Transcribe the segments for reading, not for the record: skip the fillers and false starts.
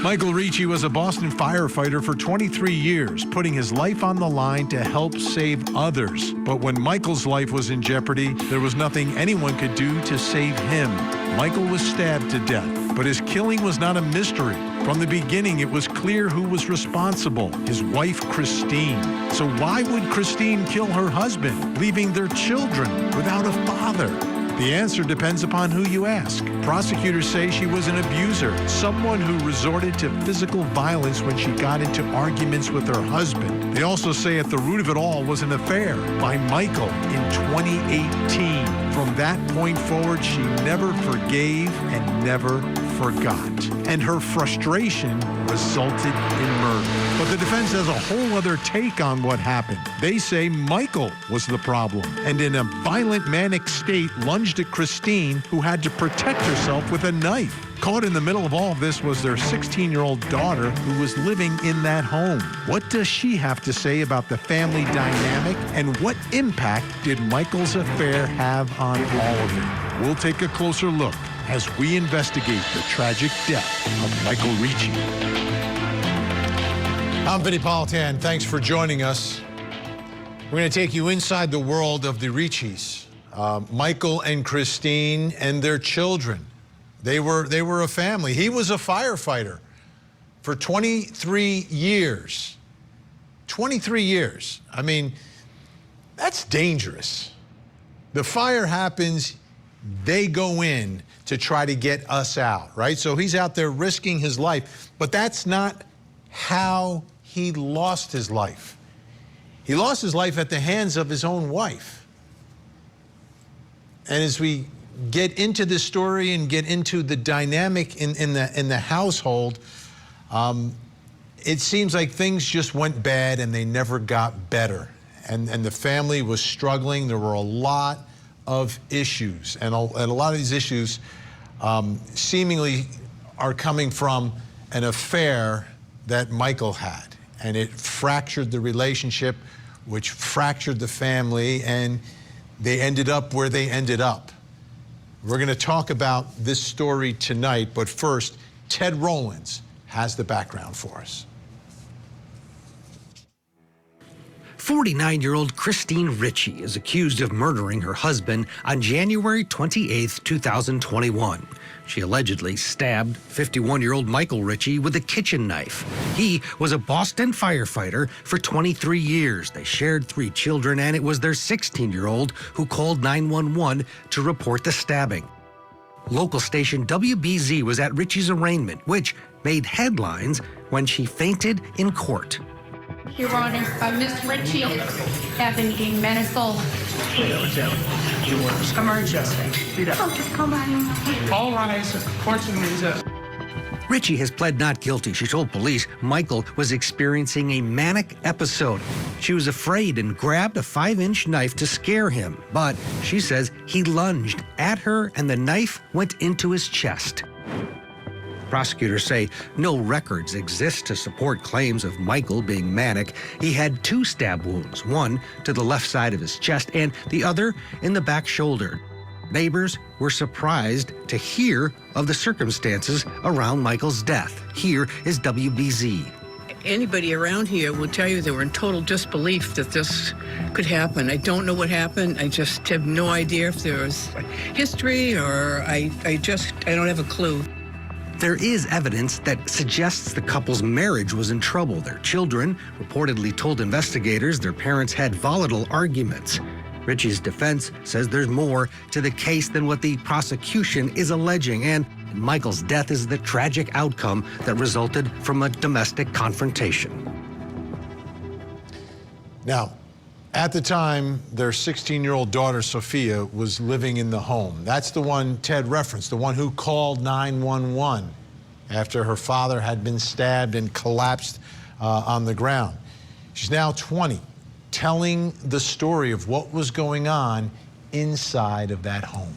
Michael Ricci was a Boston firefighter for 23 years, putting his life on the line to help save others. But when Michael's life was in jeopardy, there was nothing anyone could do to save him. Michael was stabbed to death, but his killing was not a mystery. From the beginning, it was clear who was responsible: his wife, Christine. So why would Christine kill her husband, leaving their children without a father? The answer depends upon who you ask. Prosecutors say she was an abuser, someone who resorted to physical violence when she got into arguments with her husband. They also say at the root of it all was an affair by Michael in 2018. From that point forward, she never forgave and never forgot. And her frustration resulted in murder. But the defense has a whole other take on what happened. They say Michael was the problem, and in a violent, manic state, lunged at Christine, who had to protect herself with a knife. Caught in the middle of all of this was their 16-year-old daughter, who was living in that home. What does she have to say about the family dynamic, and what impact did Michael's affair have on all of it? We'll take a closer look as we investigate the tragic death of Michael Ricci. I'm Vinnie Politan. Thanks for joining us. We're going to take you inside the world of the Riccis. Michael and Christine and their children. They were a family. He was a firefighter for 23 years. 23 years. I mean, that's dangerous. The fire happens, they go in to try to get us out, right? So he's out there risking his life, but that's not how he lost his life. He lost his life at the hands of his own wife. And as we get into this story and get into the dynamic in the household, it seems like things just went bad and they never got better. And the family was struggling. There were a lot of issues, and a lot of these issues seemingly are coming from an affair that Michael had, and it fractured the relationship, which fractured the family, and they ended up where they ended up. We're going to talk about this story tonight, but first, Ted Rowlands has the background for us. 49-year-old Christine Ricci is accused of murdering her husband on January 28, 2021. She allegedly stabbed 51-year-old Michael Ricci with a kitchen knife. He was a Boston firefighter for 23 years. They shared 3 children, and it was their 16-year-old who called 911 to report the stabbing. Local station WBZ was at Ricci's arraignment, which made headlines when she fainted in court. Your Honor, Miss Ricci having a medical emergency. Come on. All rise. Court's in recess. Ricci has pled not guilty. She told police Michael was experiencing a manic episode. She was afraid and grabbed a 5-inch knife to scare him, but she says he lunged at her and the knife went into his chest. Prosecutors say no records exist to support claims of Michael being manic. He had 2 stab wounds, one to the left side of his chest and the other in the back shoulder. Neighbors were surprised to hear of the circumstances around Michael's death. Here is WBZ. Anybody around here will tell you they were in total disbelief that this could happen. I don't know what happened. I just have no idea if there was history or I don't have a clue. There is evidence that suggests the couple's marriage was in trouble. Their children reportedly told investigators their parents had volatile arguments. Ricci's defense says there's more to the case than what the prosecution is alleging, and Michael's death is the tragic outcome that resulted from a domestic confrontation. Now, at the time, their 16-year-old daughter, Sophia, was living in the home. That's the one Ted referenced, the one who called 911 after her father had been stabbed and collapsed on the ground. She's now 20, telling the story of what was going on inside of that home.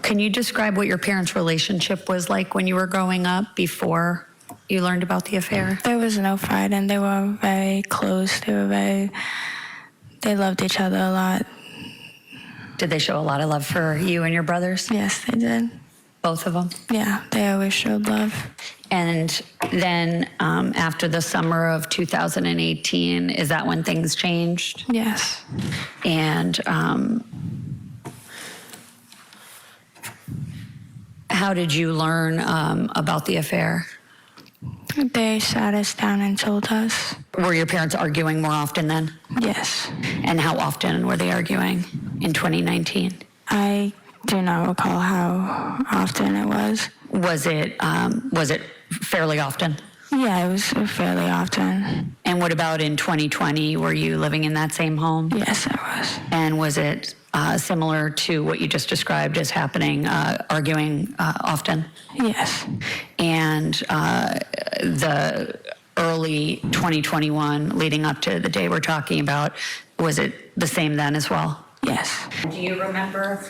Can you describe what your parents' relationship was like when you were growing up before you learned about the affair? There was no fight, and they were very close. They loved each other a lot. Did they show a lot of love for you and your brothers? Yes, they did. both of them? Yeah, they always showed love. And then after the summer of 2018, is that when things changed? Yes. And how did you learn about the affair? They sat us down and told us. Were your parents arguing more often then? Yes. And how often were they arguing in 2019? I do not recall how often it was. Was it fairly often? Yeah, it was fairly often. And what about in 2020? Were you living in that same home? Yes, I was. And was it similar to what you just described as happening, arguing often? Yes. And the early 2021 leading up to the day we're talking about, was it the same then as well? Yes. Do you remember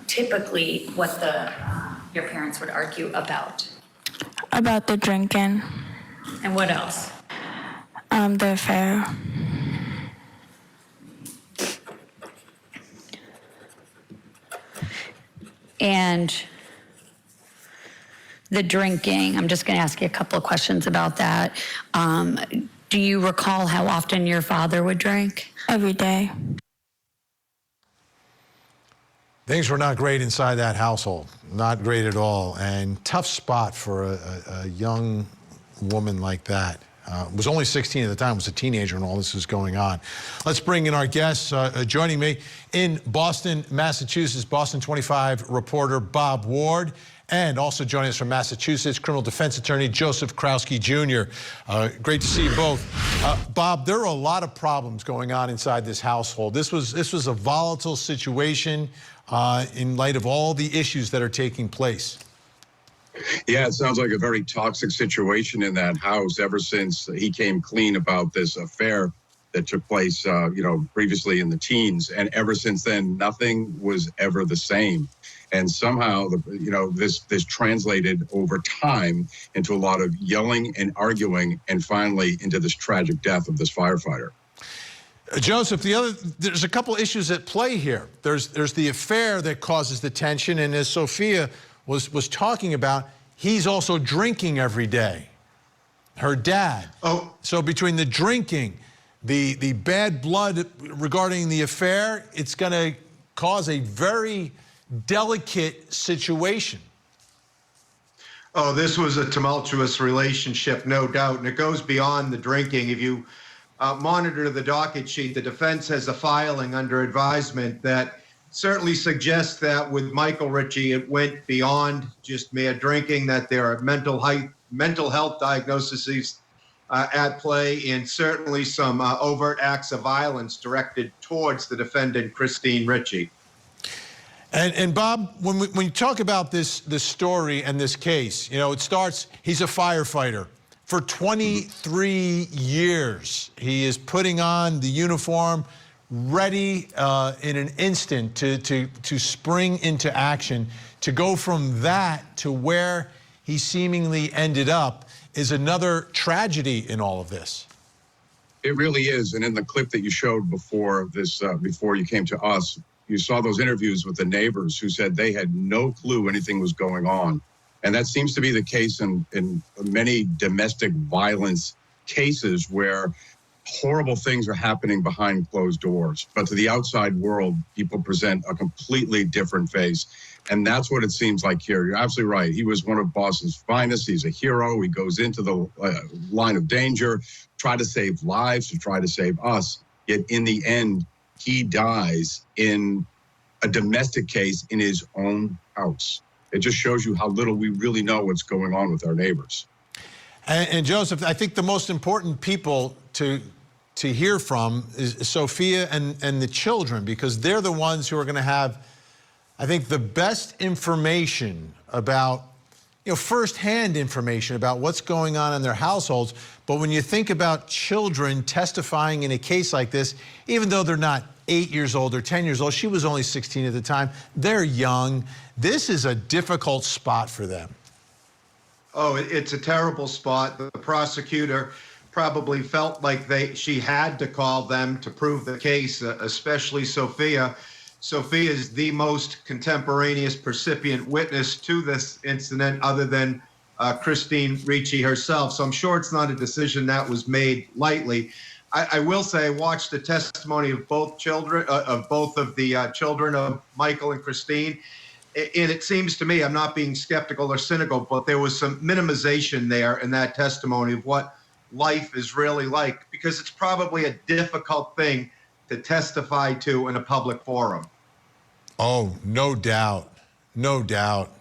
typically what your parents would argue about? About the drinking. And what else? The affair. And the drinking, I'm just going to ask you a couple of questions about that. Do you recall how often your father would drink? Every day. Things were not great inside that household, not great at all, and tough spot for a young woman like that. Was only 16 at the time, was a teenager when all this was going on. Let's bring in our guests. Joining me in Boston, Massachusetts, Boston 25 reporter Bob Ward, and also joining us from Massachusetts, criminal defense attorney Joseph Krowski Jr. Great to see you both. Bob, there are a lot of problems going on inside this household. This was a volatile situation in light of all the issues that are taking place. Yeah, it sounds like a very toxic situation in that house ever since he came clean about this affair that took place, previously in the teens. And ever since then, nothing was ever the same. And somehow, this translated over time into a lot of yelling and arguing, and finally into this tragic death of this firefighter. Joseph, there's a couple issues at play here. There's the affair that causes the tension, and as Sophia was talking about, he's also drinking every day. Her dad. Oh. So between the drinking, the bad blood regarding the affair, it's going to cause a very delicate situation. Oh, this was a tumultuous relationship, no doubt, and it goes beyond the drinking. If you monitor the docket sheet, the defense has a filing under advisement that certainly suggests that with Michael Ricci, it went beyond just mere drinking, that there are mental health diagnoses at play, and certainly some overt acts of violence directed towards the defendant, Christine Ricci. And Bob, when you talk about this story and this case, it starts, he's a firefighter. For 23 years, he is putting on the uniform, ready in an instant to spring into action. To go from that to where he seemingly ended up is another tragedy in all of this. It really is. And in the clip that you showed before you came to us, you saw those interviews with the neighbors who said they had no clue anything was going on. And that seems to be the case in many domestic violence cases where horrible things are happening behind closed doors. But to the outside world, people present a completely different face. And that's what it seems like here. You're absolutely right. He was one of Boston's finest. He's a hero. He goes into the line of danger, try to save lives, to try to save us. Yet in the end, he dies in a domestic case in his own house. It just shows you how little we really know what's going on with our neighbors. And Joseph, I think the most important people to hear from is Sophia and the children, because they're the ones who are going to have, I think, the best information about, firsthand information about what's going on in their households. But when you think about children testifying in a case like this, even though they're not 8 years old or 10 years old, she was only 16 at the time, they're young. This is a difficult spot for them. Oh, it's a terrible spot. The prosecutor probably felt like she had to call them to prove the case, especially Sophia. Sophia is the most contemporaneous percipient witness to this incident other than Christine Ricci herself. So I'm sure it's not a decision that was made lightly. I will say I watched the testimony of both children, of both of the children of Michael and Christine. And it seems to me, I'm not being skeptical or cynical, but there was some minimization there in that testimony of what life is really like, because it's probably a difficult thing to testify to in a public forum. Oh, no doubt. No doubt.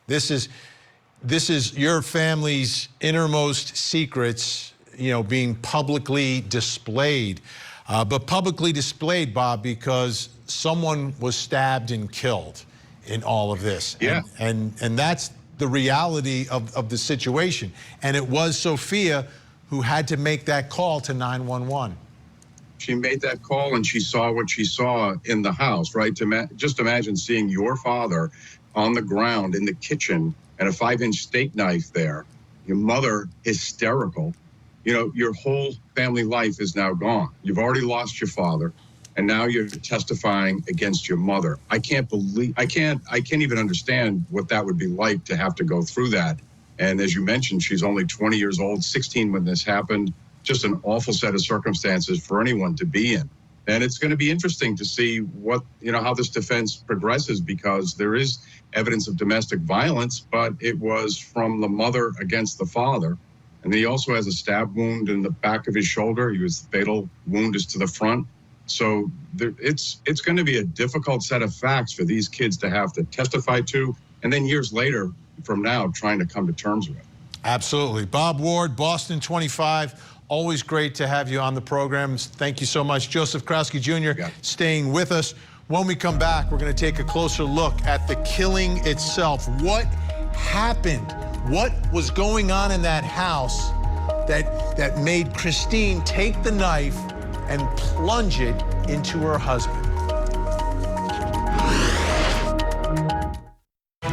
This is your family's innermost secrets, being publicly displayed. But publicly displayed, Bob, because someone was stabbed and killed in all of this. Yeah. And that's the reality of the situation. And it was Sophia who had to make that call to 911. She made that call and she saw what she saw in the house, right? Just imagine seeing your father on the ground in the kitchen and a 5-inch steak knife there. Your mother hysterical. Your whole family life is now gone. You've already lost your father, and now you're testifying against your mother. I can't even understand what that would be like to have to go through that. And as you mentioned, she's only 20 years old, 16 when this happened. Just an awful set of circumstances for anyone to be in. And it's going to be interesting to see how this defense progresses, because there is evidence of domestic violence, but it was from the mother against the father. And he also has a stab wound in the back of his shoulder. The fatal wound is to the front. So it's going to be a difficult set of facts for these kids to have to testify to, and then years later from now trying to come to terms with. Absolutely. Bob Ward, Boston 25. Always great to have you on the program. Thank you so much. Joseph Krowski Jr. staying with us. When we come back, we're going to take a closer look at the killing itself. What happened? What was going on in that house that made Christine take the knife and plunge it into her husband?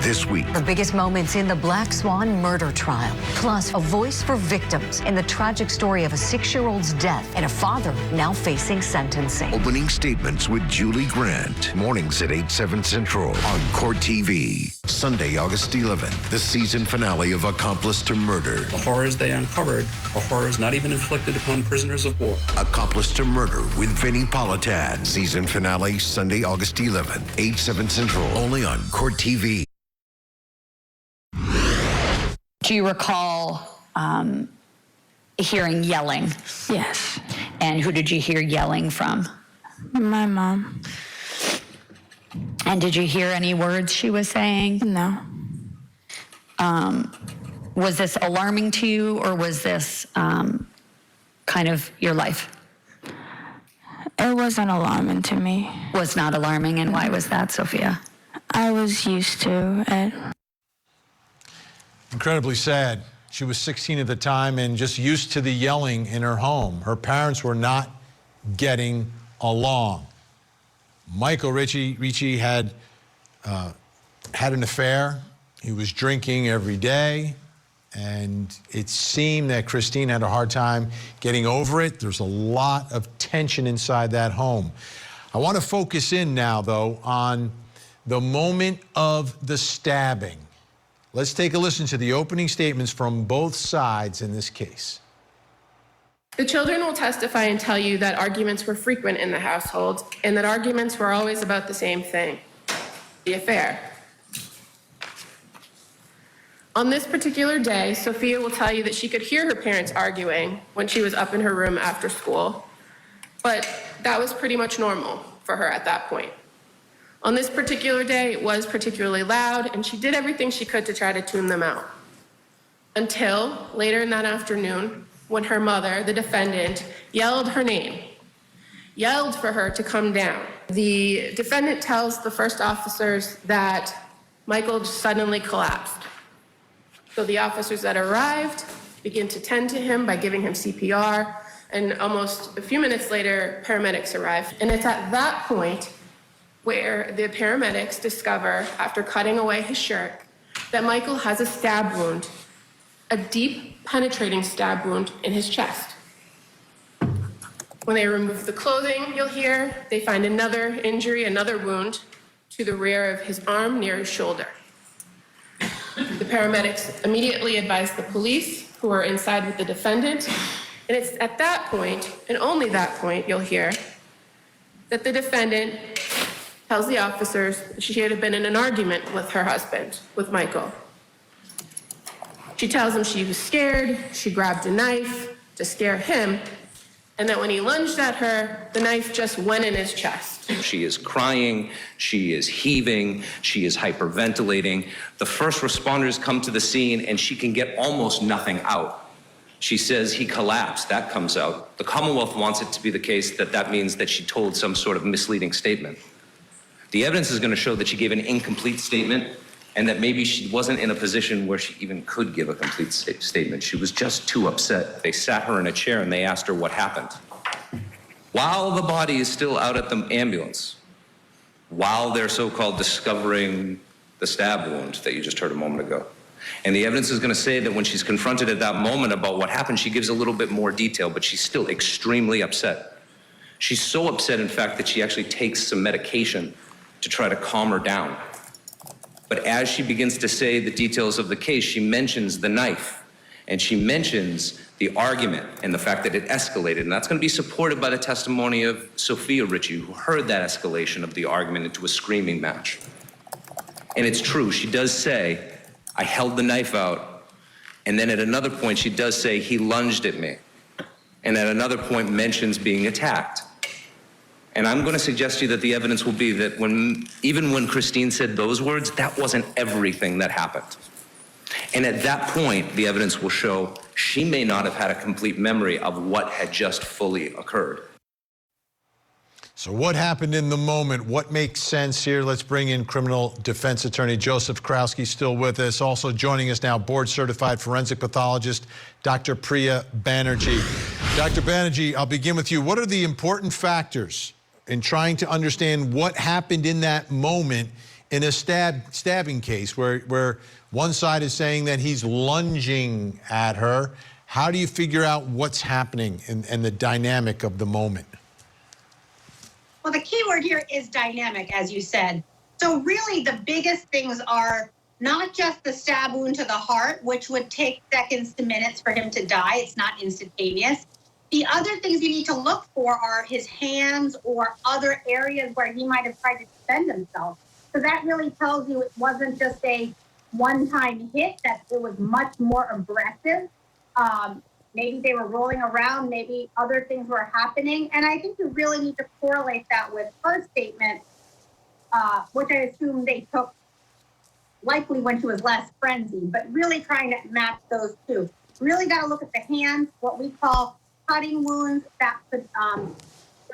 This week, the biggest moments in the Black Swan murder trial, plus a voice for victims in the tragic story of a 6-year-old's death and a father now facing sentencing. Opening statements with Julie Grant. Mornings at 8/7 Central on Court TV. Sunday, August 11th, the season finale of Accomplice to Murder. The horrors they uncovered are horrors not even inflicted upon prisoners of war. Accomplice to Murder with Vinnie Politan. Season finale, Sunday, August 11th, 8/7 Central, only on Court TV. Do you recall hearing yelling? Yes. And who did you hear yelling from? My mom. And did you hear any words she was saying? No. Was this alarming to you, or was this kind of your life? It wasn't alarming to me. Was not alarming, and why was that, Sophia? I was used to it. Incredibly sad. She was 16 at the time and just used to the yelling in her home. Her parents were not getting along. Michael Ricci had an affair. He was drinking every day, and it seemed that Christine had a hard time getting over it. There's a lot of tension inside that home. I want to focus in now, though, on the moment of the stabbing. Let's take a listen to the opening statements from both sides in this case. The children will testify and tell you that arguments were frequent in the household and that arguments were always about the same thing, the affair. On this particular day, Sophia will tell you that she could hear her parents arguing when she was up in her room after school, but that was pretty much normal for her at that point. On this particular day, it was particularly loud, and she did everything she could to try to tune them out. Until later in that afternoon, when her mother, the defendant, yelled her name, yelled for her to come down. The defendant tells the first officers that Michael suddenly collapsed. So the officers that arrived begin to tend to him by giving him CPR, and almost a few minutes later, paramedics arrive. And it's at that point where the paramedics discover, after cutting away his shirt, that Michael has a stab wound, a deep, penetrating stab wound in his chest. When they remove the clothing, you'll hear, they find another injury, another wound to the rear of his arm near his shoulder. The paramedics immediately advise the police, who are inside with the defendant, and it's at that point, and only that point, you'll hear that the defendant tells the officers that she had been in an argument with her husband, with Michael. She tells him she was scared, she grabbed a knife to scare him, and that when he lunged at her, the knife just went in his chest. She is crying, she is heaving, she is hyperventilating. The first responders come to the scene and she can get almost nothing out. She says he collapsed, that comes out. The Commonwealth wants it to be the case that that means that she told some sort of misleading statement. The evidence is going to show that she gave an incomplete statement and that maybe she wasn't in a position where she even could give a complete statement. She was just too upset. They sat her in a chair and they asked her what happened. While the body is still out at the ambulance, while they're so-called discovering the stab wound that you just heard a moment ago. And the evidence is going to say that when she's confronted at that moment about what happened, she gives a little bit more detail, but she's still extremely upset. She's so upset, in fact, that she actually takes some medication to try to calm her down. But as she begins to say the details of the case, she mentions the knife, and she mentions the argument and the fact that it escalated. And that's going to be supported by the testimony of Sophia Ricci, who heard that escalation of the argument into a screaming match. And it's true, she does say, I held the knife out, and then at another point she does say, he lunged at me. And at another point mentions being attacked. And I'm going to suggest to you that the evidence will be that even when Christine said those words, that wasn't everything that happened. And at that point, the evidence will show she may not have had a complete memory of what had just fully occurred. So what happened in the moment? What makes sense here? Let's bring in criminal defense attorney Joseph Krowski, still with us. Also joining us now, board-certified forensic pathologist, Dr. Priya Banerjee. Dr. Banerjee, I'll begin with you. What are the important factors in trying to understand what happened in that moment in a stabbing case where one side is saying that he's lunging at her? How do you figure out what's happening and the dynamic of the moment? Well, the key word here is dynamic, as you said. So really the biggest things are not just the stab wound to the heart, which would take seconds to minutes for him to die. It's not instantaneous. The other things you need to look for are his hands or other areas where he might have tried to defend himself. So that really tells you it wasn't just a one-time hit, that it was much more aggressive. Maybe they were rolling around, maybe other things were happening. And I think you really need to correlate that with her statement, which I assume they took likely when she was less frenzied, but really trying to match those two. Really got to look at the hands, what we call cutting wounds that could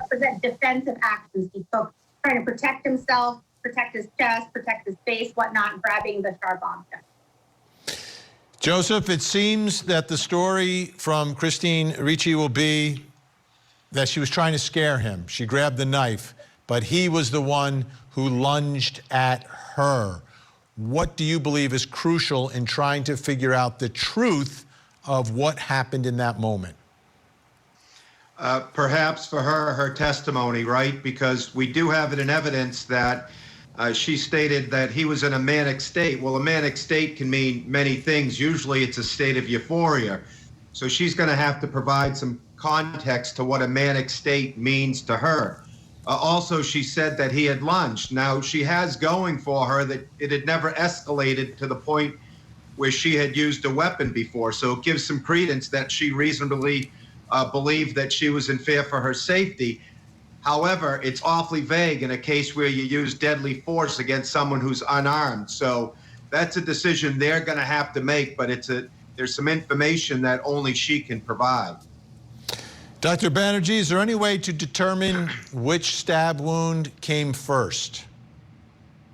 represent defensive actions he took, trying to protect himself, protect his chest, protect his face, whatnot, grabbing the sharp object. Joseph, it seems that the story from Christine Ricci will be that she was trying to scare him. She grabbed the knife, but he was the one who lunged at her. What do you believe is crucial in trying to figure out the truth of what happened in that moment? Perhaps for her testimony, right? Because we do have it in evidence that she stated that he was in a manic state. Well, a manic state can mean many things. Usually it's a state of euphoria. So she's going to have to provide some context to what a manic state means to her. Also, she said that he had lunged. Now, she has going for her that it had never escalated to the point where she had used a weapon before. So it gives some credence that she reasonably believed that she was in fear for her safety. However, it's awfully vague in a case where you use deadly force against someone who's unarmed. So that's a decision they're going to have to make, but there's some information that only she can provide. Dr. Banerjee, is there any way to determine which stab wound came first?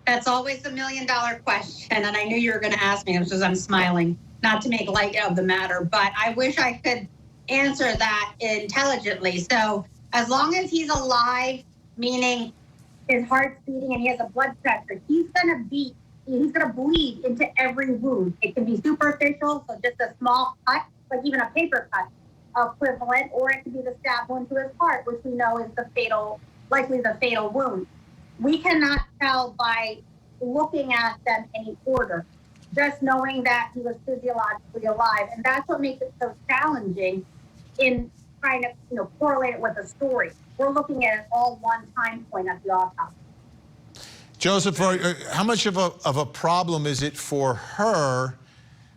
That's always the million-dollar question, and I knew you were going to ask me because I'm smiling, not to make light of the matter, but I wish I could answer that intelligently. So as long as he's alive, meaning his heart's beating and he has a blood pressure, he's going to bleed into every wound. It can be superficial, so just a small cut, like even a paper cut. equivalent, or it could be the stab wound to his heart, which we know is likely the fatal wound. We cannot tell by looking at them any order, just knowing that he was physiologically alive. And that's what makes it so challenging in trying to, correlate it with a story. We're looking at it all one time point at the autopsy. Joseph, how much of a problem is it for her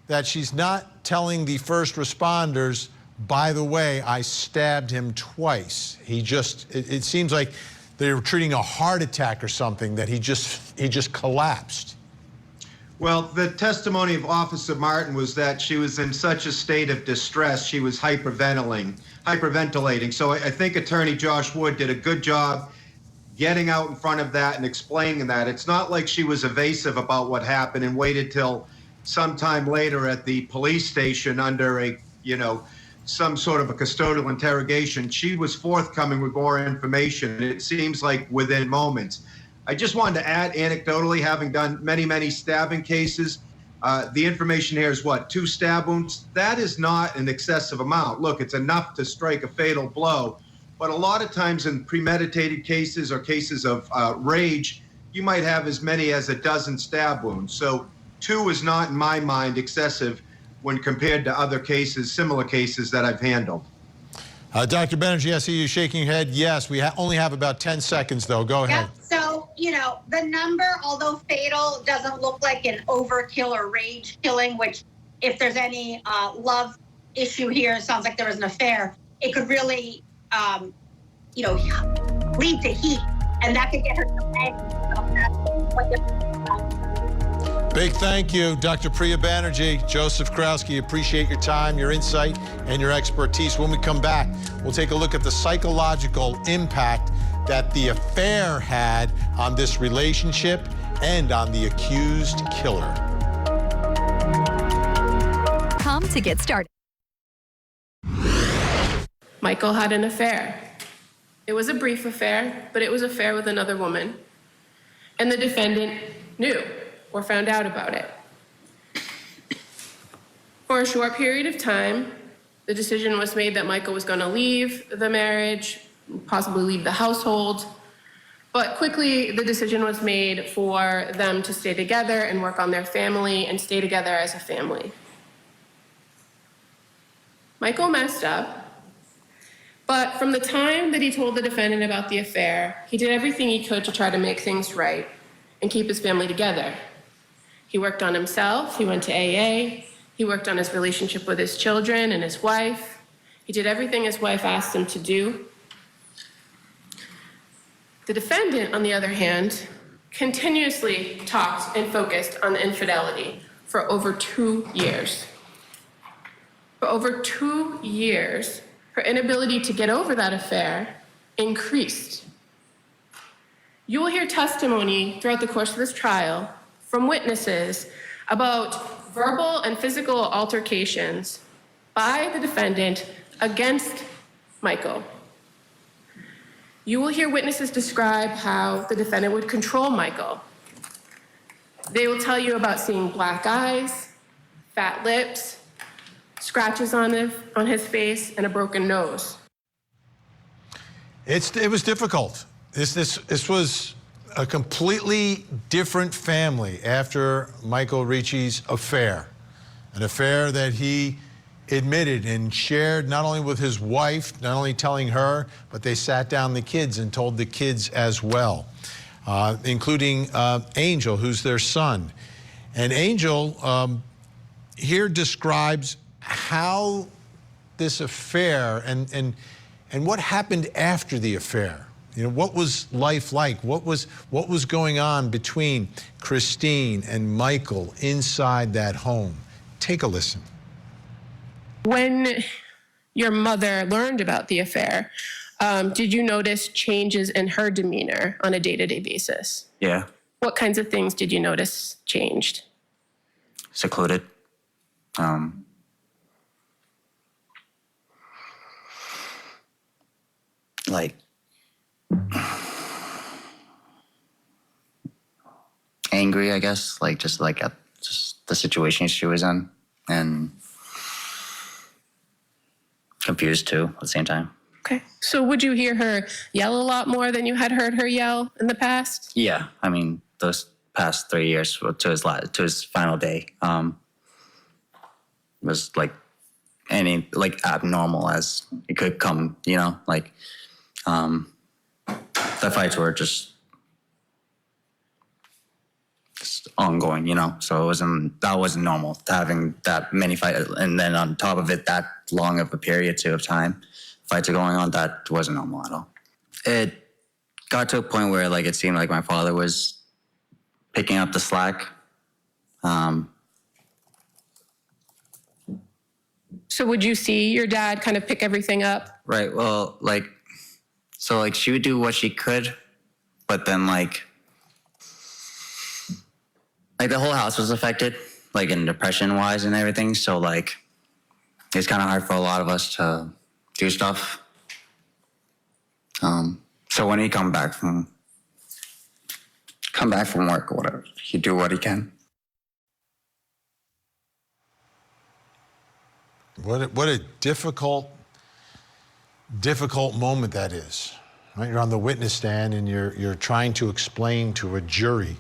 that she's not telling the first responders, by the way, I stabbed him twice? It seems like they were treating a heart attack or something, that he just collapsed. Well, the testimony of Officer Martin was that she was in such a state of distress, she was hyperventilating. So I think Attorney Josh Wood did a good job getting out in front of that and explaining that. It's not like she was evasive about what happened and waited till sometime later at the police station under some sort of a custodial interrogation. She was forthcoming with more information. It seems like within moments. I just wanted to add, anecdotally, having done many, many stabbing cases, the information here is 2 stab wounds. That is not an excessive amount. Look, it's enough to strike a fatal blow. But a lot of times in premeditated cases or cases of rage, you might have as many as a dozen stab wounds. So 2 is not, in my mind, excessive when compared to other cases, similar cases that I've handled. Dr. Banerjee, I see you shaking your head. Yes, we only have about 10 seconds, though. Go ahead. Yep. So, the number, although fatal, doesn't look like an overkill or rage killing, which if there's any love issue here, it sounds like there was an affair. It could really, lead to heat, and that could get her to bed. Big thank you, Dr. Priya Banerjee, Joseph Krowski. Appreciate your time, your insight, and your expertise. When we come back, we'll take a look at the psychological impact that the affair had on this relationship and on the accused killer. Come to get started. Michael had an affair. It was a brief affair, but it was an affair with another woman. And the defendant knew or found out about it. For a short period of time, the decision was made that Michael was going to leave the marriage, possibly leave the household, but quickly the decision was made for them to stay together and work on their family and stay together as a family. Michael messed up, but from the time that he told the defendant about the affair, he did everything he could to try to make things right and keep his family together. He worked on himself, he went to AA, he worked on his relationship with his children and his wife. He did everything his wife asked him to do. The defendant, on the other hand, continuously talked and focused on infidelity for over 2 years. For over 2 years, her inability to get over that affair increased. You will hear testimony throughout the course of this trial from witnesses about verbal and physical altercations by the defendant against Michael. You will hear witnesses describe how the defendant would control Michael. They will tell you about seeing black eyes, fat lips, scratches on his face, and a broken nose. It was difficult. This was a completely different family after Michael Ricci's affair, an affair that he admitted and shared not only with his wife, not only telling her, but they sat down the kids and told the kids as well, including Angel, who's their son. And Angel here describes how this affair and what happened after the affair. What was life like? What was going on between Christine and Michael inside that home? Take a listen. When your mother learned about the affair, did you notice changes in her demeanor on a day-to-day basis? Yeah. What kinds of things did you notice changed? Secluded. Like angry, I guess, just the situation she was in, and Confused too at the same time. Okay. So would you hear her yell a lot more than you had heard her yell in the past? Yeah, I mean, those past 3 years to his final day was like abnormal as it could come, you know, like the fights were just ongoing, you know, so that wasn't normal, having that many fights, and then on top of it, that long of a period too of time, fights are going on, that wasn't normal at all. It got to a point where like it seemed like my father was picking up the slack. So would you see your dad kind of pick everything up? Right, well, so she would do what she could, but then like the whole house was affected, like in depression wise and everything. So like, it's kind of hard for a lot of us to do stuff. So when he come back from work or whatever, he do what he can. What a difficult moment that is. Right? You're on the witness stand and you're trying to explain to a jury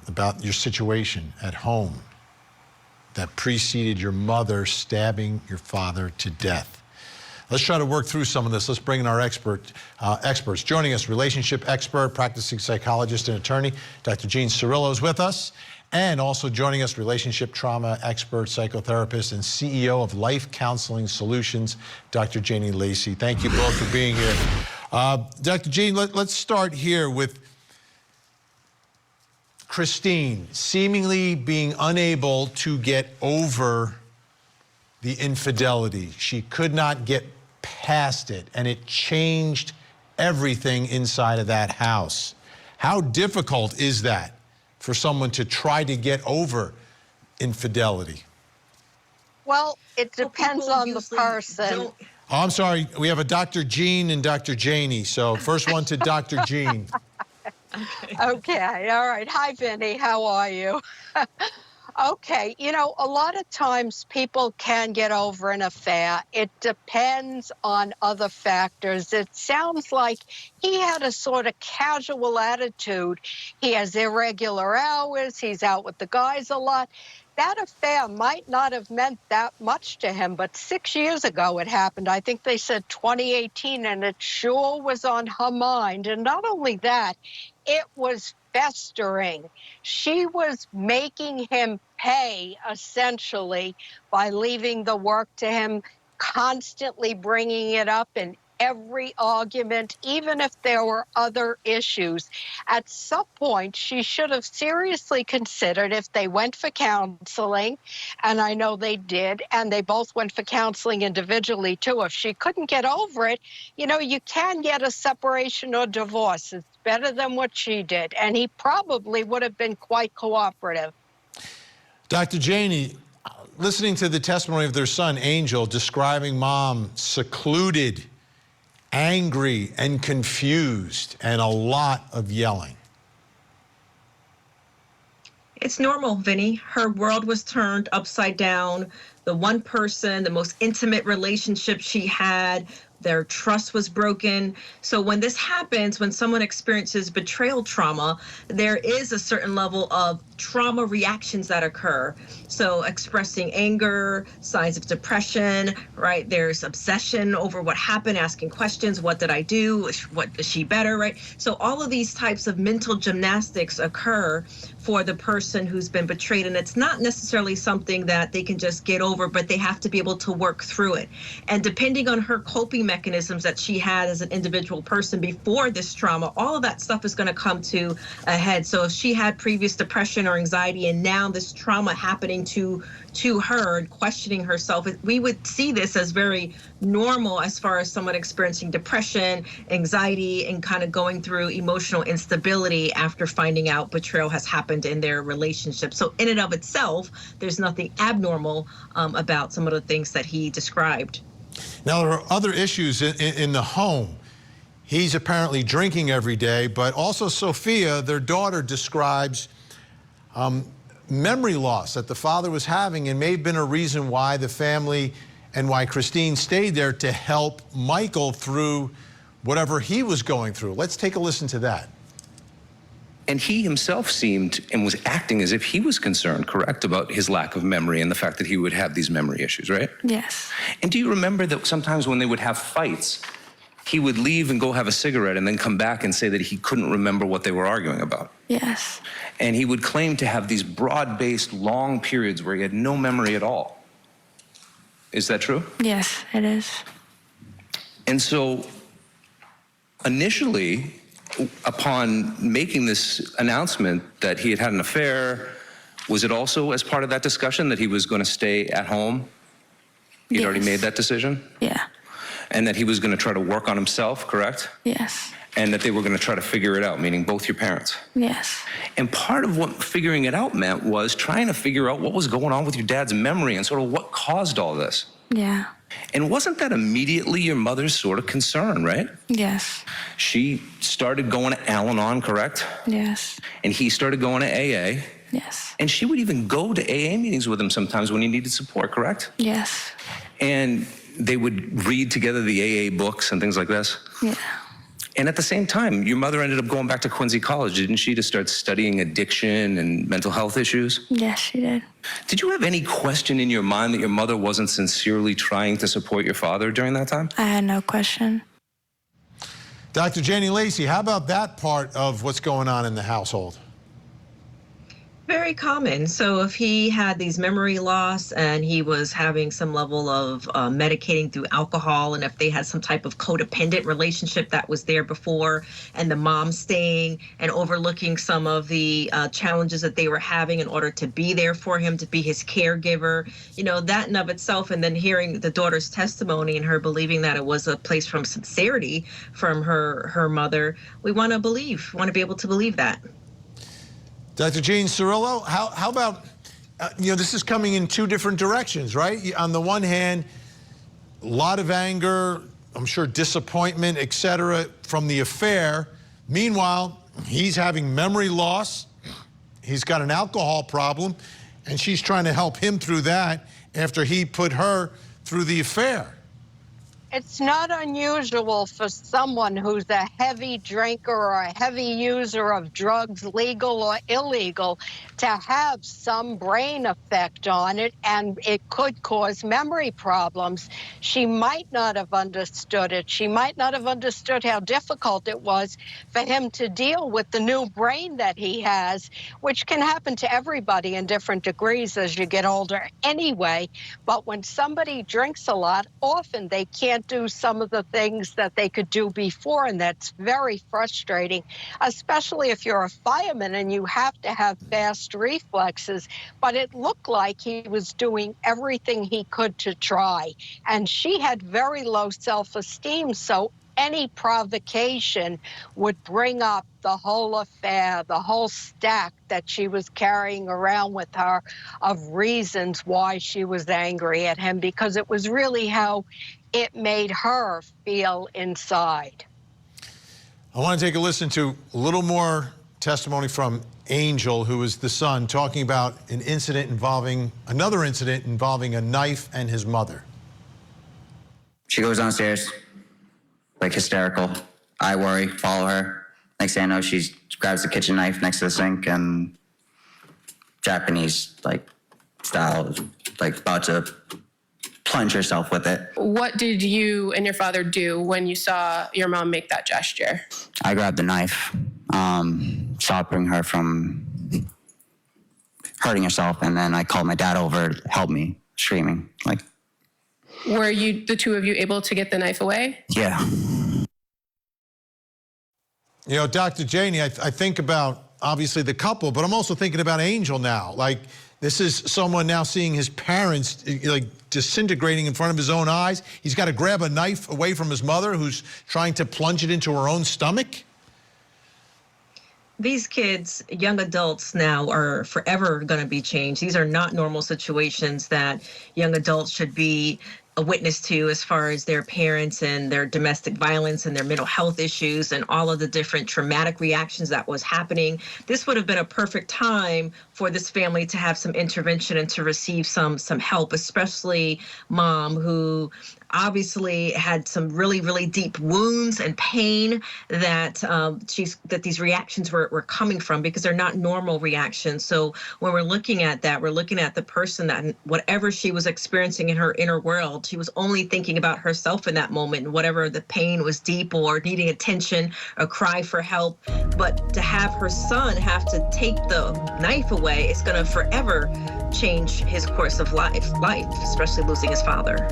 about your situation at home that preceded your mother stabbing your father to death. Let's try to work through some of this. Let's bring in our experts. Joining us, relationship expert, practicing psychologist and attorney, Dr. Jean Cirillo is with us. And also joining us, relationship trauma expert, psychotherapist, and CEO of Life Counseling Solutions, Dr. Janie Lacey. Thank you both for being here. Dr. Jean, let's start here with Christine seemingly being unable to get over the infidelity. She could not get past it, and it changed everything inside of that house. How difficult is that for someone to try to get over infidelity? Well, it depends on the person. Oh, I'm sorry. We have a Dr. Jean and Dr. Janie. So first one to Dr. Jean. Okay, all right. Hi, Vinnie. How are you? Okay, you know, a lot of times people can get over an affair. It depends on other factors. It sounds like he had a sort of casual attitude. He has irregular hours. He's out with the guys a lot. That affair might not have meant that much to him, but 6 years ago it happened. I think they said 2018, and it sure was on her mind. And not only that, it was festering. She was making him pay, essentially, by leaving the work to him, constantly bringing it up in every argument, even if there were other issues. At some point, she should have seriously considered if they went for counseling, and I know they did, and they both went for counseling individually, too. If she couldn't get over it, you know, you can get a separation or divorce. It's better than what she did, and he probably would have been quite cooperative. Dr. Janie, listening to the testimony of their son, Angel, describing mom secluded, angry and confused, and a lot of yelling. It's normal, Vinnie. Her world was turned upside down. The one person, the most intimate relationship she had, their trust was broken. So when this happens, when someone experiences betrayal trauma, there is a certain level of trauma reactions that occur. So expressing anger, signs of depression, right? There's obsession over what happened, asking questions. What did I do? What is she better, right? So all of these types of mental gymnastics occur for the person who's been betrayed. And it's not necessarily something that they can just get over, but they have to be able to work through it. And depending on her coping mechanisms that she had as an individual person before this trauma, all of that stuff is going to come to a head. So if she had previous depression or anxiety, and now this trauma happening to her and questioning herself, we would see this as very normal as far as someone experiencing depression, anxiety, and kind of going through emotional instability after finding out betrayal has happened in their relationship. So in and of itself, there's nothing abnormal about some of the things that he described. Now, there are other issues in the home. He's apparently drinking every day, but also Sophia, their daughter, describes memory loss that the father was having and may have been a reason why the family and why Christine stayed there to help Michael through whatever he was going through. Let's take a listen to that. And he himself seemed and was acting as if he was concerned, correct, about his lack of memory and the fact that he would have these memory issues, right? Yes. And do you remember that sometimes when they would have fights, he would leave and go have a cigarette and then come back and say that he couldn't remember what they were arguing about? Yes. And he would claim to have these broad-based, long periods where he had no memory at all. Is that true? Yes, it is. And so initially, upon making this announcement that he had had an affair, was it also as part of that discussion that he was going to stay at home? He'd already made that decision? Yeah. And that he was going to try to work on himself, correct? Yes. And that they were going to try to figure it out, meaning both your parents. Yes. And part of what figuring it out meant was trying to figure out what was going on with your dad's memory and sort of what caused all this. Yeah. And wasn't that immediately your mother's sort of concern, right? Yes. She started going to Al-Anon, correct? Yes. And he started going to AA. Yes. And she would even go to AA meetings with him sometimes when he needed support, correct? Yes. And they would read together the AA books and things like this. Yeah. And at the same time, your mother ended up going back to Quincy College, didn't she, to start studying addiction and mental health issues? Yes, she did. Did you have any question in your mind that your mother wasn't sincerely trying to support your father during that time? I had no question. Dr. Janie Lacey, how about that part of what's going on in the household? Very common. So if he had these memory loss and he was having some level of medicating through alcohol, and if they had some type of codependent relationship that was there before, and the mom staying and overlooking some of the challenges that they were having in order to be there for him, to be his caregiver, you know, that in of itself, and then hearing the daughter's testimony and her believing that it was a place from sincerity from her mother, we want to be able to believe that. Dr. Jane Cirillo, how about, this is coming in two different directions, right? On the one hand, a lot of anger, I'm sure disappointment, et cetera, from the affair. Meanwhile, he's having memory loss. He's got an alcohol problem, and she's trying to help him through that after he put her through the affair. It's not unusual for someone who's a heavy drinker or a heavy user of drugs, legal or illegal, to have some brain effect on it, and it could cause memory problems. She might not have understood it. She might not have understood how difficult it was for him to deal with the new brain that he has, which can happen to everybody in different degrees as you get older anyway. But when somebody drinks a lot, often they can't do some of the things that they could do before, and that's very frustrating, especially if you're a fireman and you have to have fast reflexes. But it looked like he was doing everything he could to try, and she had very low self-esteem, so any provocation would bring up the whole affair, the whole stack that she was carrying around with her of reasons why she was angry at him, because it was really how it made her feel inside. I want to take a listen to a little more testimony from Angel, who is the son, talking about another incident involving a knife and his mother. She goes downstairs, like hysterical. I worry, follow her. Next thing I know, she grabs the kitchen knife next to the sink and Japanese style, about to plunge herself with it. What did you and your father do when you saw your mom make that gesture? I grabbed the knife, stopping her from hurting herself, and then I called my dad over to help me, screaming. Were the two of you able to get the knife away? Yeah. Dr. Janie, I think about, obviously, the couple, but I'm also thinking about Angel now. This is someone now seeing his parents, disintegrating in front of his own eyes. He's got to grab a knife away from his mother, who's trying to plunge it into her own stomach. These kids, young adults now, are forever going to be changed. These are not normal situations that young adults should be a witness to, as far as their parents and their domestic violence and their mental health issues and all of the different traumatic reactions that was happening. This would have been a perfect time for this family to have some intervention and to receive some help, especially mom, who obviously had some really, really deep wounds and pain that that these reactions were coming from, because they're not normal reactions. So when we're looking at that, we're looking at the person that whatever she was experiencing in her inner world, she was only thinking about herself in that moment, and whatever the pain was deep or needing attention, a cry for help. But to have her son have to take the knife away, it's going to forever change his course of life, especially losing his father.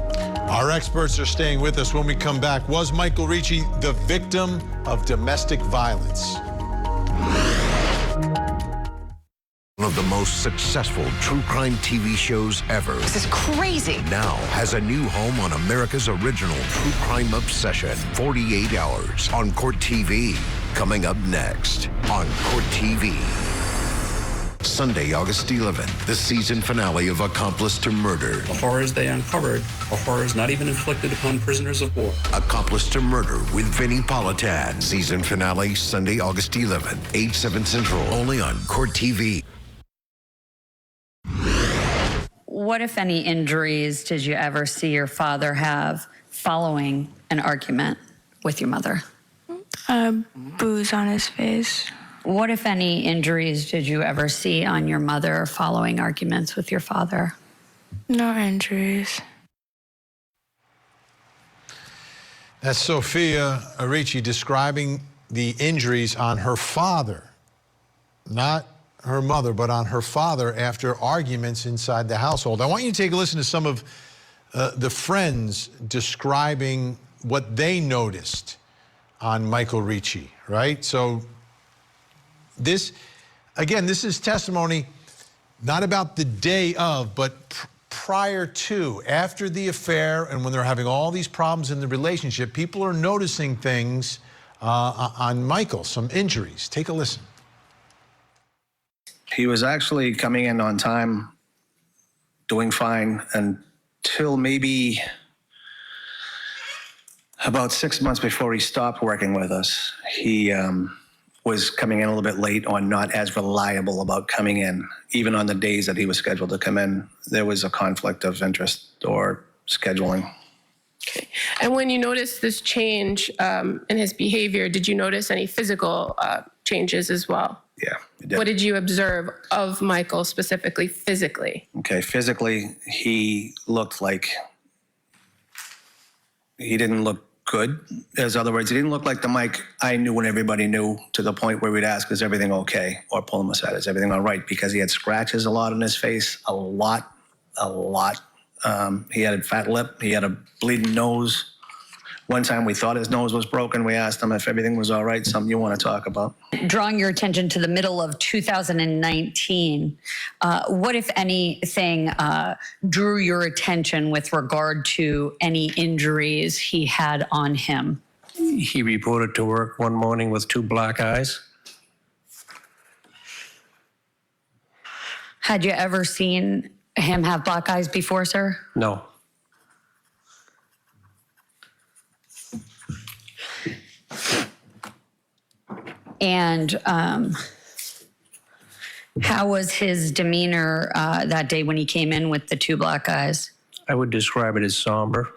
Our experts are staying with us when we come back. Was Michael Ricci the victim of domestic violence? One of the most successful true crime TV shows ever. This is crazy. Now has a new home on America's original true crime obsession, 48 Hours on Court TV. Coming up next on Court TV. Sunday, August 11th, the season finale of Accomplice to Murder. The horrors they uncovered are horrors not even inflicted upon prisoners of war. Accomplice to Murder with Vinnie Politan. Season finale, Sunday, August 11th, 8/7 Central, only on Court TV. What, if any, injuries did you ever see your father have following an argument with your mother? Bruise on his face. What, if any, injuries did you ever see on your mother following arguments with your father? No injuries. That's Sophia Ricci describing the injuries on her father, not her mother, but on her father after arguments inside the household. I want you to take a listen to some of the friends describing what they noticed on Michael Ricci, right? So this is testimony not about the day of, but prior to, after the affair, and when they're having all these problems in the relationship, people are noticing things on Michael, some injuries. Take a listen. He was actually coming in on time, doing fine, until maybe about 6 months before he stopped working with us. He was coming in a little bit late, or not as reliable about coming in. Even on the days that he was scheduled to come in, there was a conflict of interest or scheduling. Okay. And when you noticed this change in his behavior, did you notice any physical changes as well? Yeah, we did. What did you observe of Michael specifically, physically? Okay, physically, he looked like he didn't look good. In other words, he didn't look like the Mike I knew when everybody knew, to the point where we'd ask, is everything okay? Or pull him aside, is everything all right? Because he had scratches a lot on his face, a lot. He had a fat lip, he had a bleeding nose. One time we thought his nose was broken. We asked him if everything was all right, something you want to talk about. Drawing your attention to the middle of 2019, what, if anything, drew your attention with regard to any injuries he had on him? He reported to work one morning with 2 black eyes. Had you ever seen him have black eyes before, sir? No. And how was his demeanor that day when he came in with the 2 black eyes? I would describe it as somber.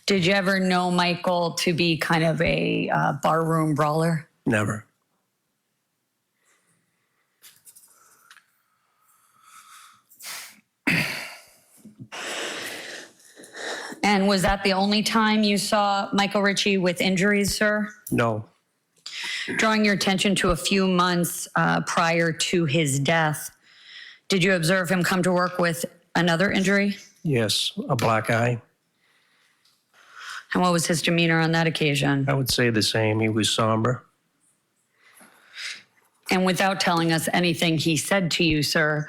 Did you ever know Michael to be kind of a barroom brawler? Never. And was that the only time you saw Michael Ricci with injuries, sir? No. Drawing your attention to a few months prior to his death, did you observe him come to work with another injury? Yes, a black eye. And what was his demeanor on that occasion? I would say the same. He was somber. And without telling us anything he said to you, sir,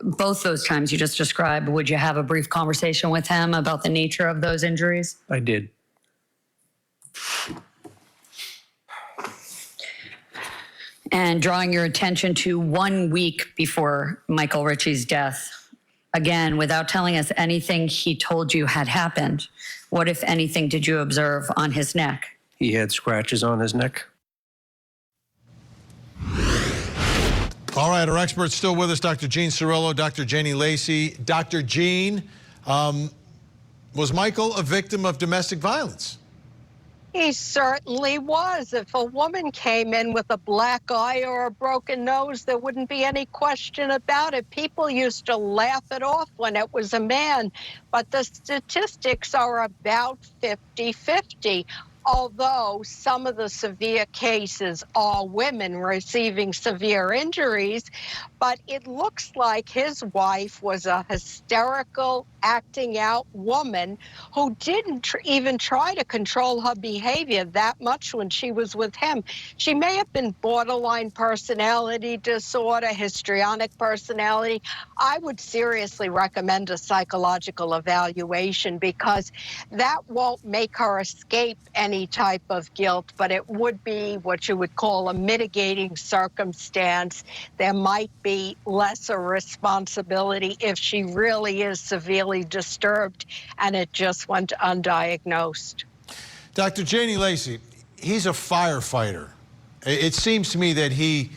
both those times you just described, would you have a brief conversation with him about the nature of those injuries? I did. And drawing your attention to 1 week before Michael Ricci's death, again, without telling us anything he told you had happened, what, if anything, did you observe on his neck? He had scratches on his neck. All right, our expert's still with us, Dr. Jean Cirillo, Dr. Janie Lacey. Dr. Jean, was Michael a victim of domestic violence? He certainly was. If a woman came in with a black eye or a broken nose, there wouldn't be any question about it. People used to laugh it off when it was a man, but the statistics are about 50-50. Although some of the severe cases are women receiving severe injuries, but it looks like his wife was a hysterical, acting out woman who didn't even try to control her behavior that much when she was with him. She may have been borderline personality disorder, histrionic personality. I would seriously recommend a psychological evaluation because that won't make her escape any type of guilt, but it would be what you would call a mitigating circumstance. There might be lesser responsibility if she really is severely disturbed and it just went undiagnosed. Dr. Janie Lacey, he's a firefighter. It seems to me that he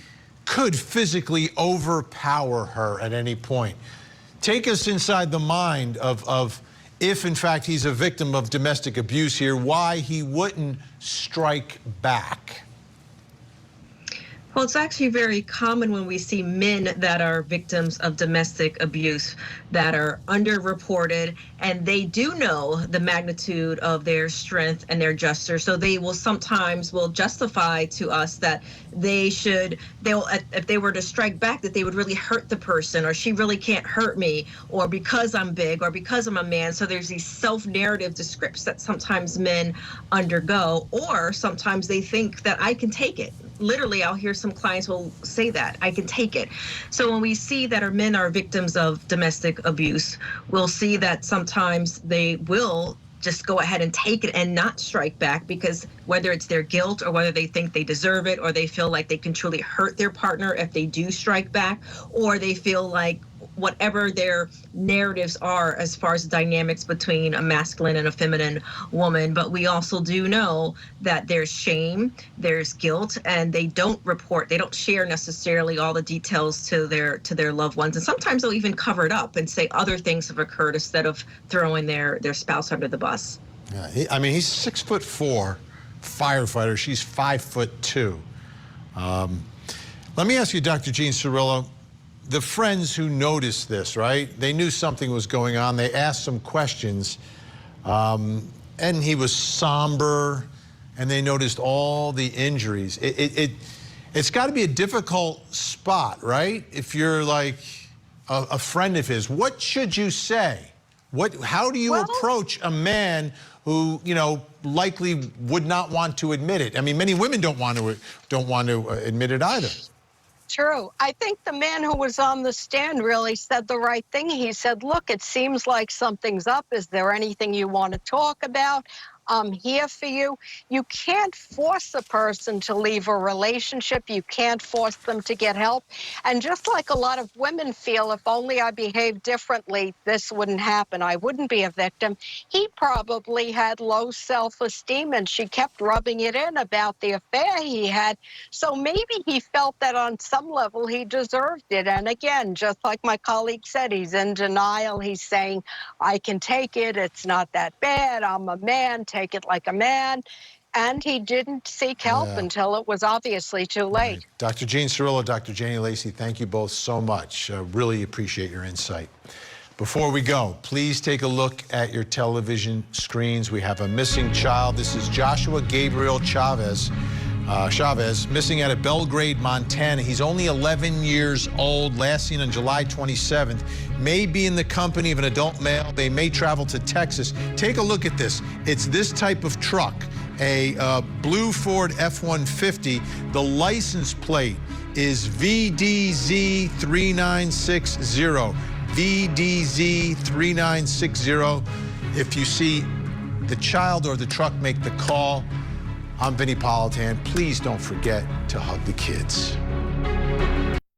could physically overpower her at any point. Take us inside the mind of if, in fact, he's a victim of domestic abuse here, why he wouldn't strike back. Well, it's actually very common when we see men that are victims of domestic abuse that are underreported, and they do know the magnitude of their strength and their gesture. So they will sometimes justify to us that if they were to strike back, that they would really hurt the person, or she really can't hurt me, or because I'm big, or because I'm a man. So there's these self-narrative scripts that sometimes men undergo, or sometimes they think that I can take it. Literally, I'll hear some clients will say that, I can take it. So when we see that our men are victims of domestic abuse, we'll see that sometimes they will just go ahead and take it and not strike back, because whether it's their guilt or whether they think they deserve it, or they feel like they can truly hurt their partner if they do strike back, or they feel like whatever their narratives are as far as the dynamics between a masculine and a feminine woman. But we also do know that there's shame, there's guilt, and they don't report, they don't share necessarily all the details to their loved ones. And sometimes they'll even cover it up and say other things have occurred instead of throwing their spouse under the bus. Yeah, he's 6'4", firefighter. She's 5'2". Let me ask you, Dr. Jean Cirillo, the friends who noticed this, right? They knew something was going on. They asked some questions, and he was somber, and they noticed all the injuries. It's got to be a difficult spot, right? If you're like a friend of his, what should you say? How do you approach a man who, likely would not want to admit it? I mean, many women don't want to admit it either. True. I think the man who was on the stand really said the right thing. He said, look, it seems like something's up. Is there anything you want to talk about? I'm here for you. You can't force a person to leave a relationship. You can't force them to get help. And just like a lot of women feel, if only I behaved differently, this wouldn't happen. I wouldn't be a victim. He probably had low self-esteem, and she kept rubbing it in about the affair he had. So maybe he felt that on some level he deserved it. And again, just like my colleague said, he's in denial. He's saying, I can take it. It's not that bad. I'm a man. Take it like a man. And he didn't seek help until it was obviously too late. Right. Dr. Jean Cirillo, Dr. Janie Lacey, thank you both so much. Really appreciate your insight. Before we go, please take a look at your television screens. We have a missing child. This is Joshua Gabriel Chavez, missing out of Belgrade, Montana. He's only 11 years old, last seen on July 27th. May be in the company of an adult male. They may travel to Texas. Take a look at this. It's this type of truck, a blue Ford F-150. The license plate is VDZ3960. VDZ3960. If you see the child or the truck, make the call. I'm Vinnie Politan. Please don't forget to hug the kids.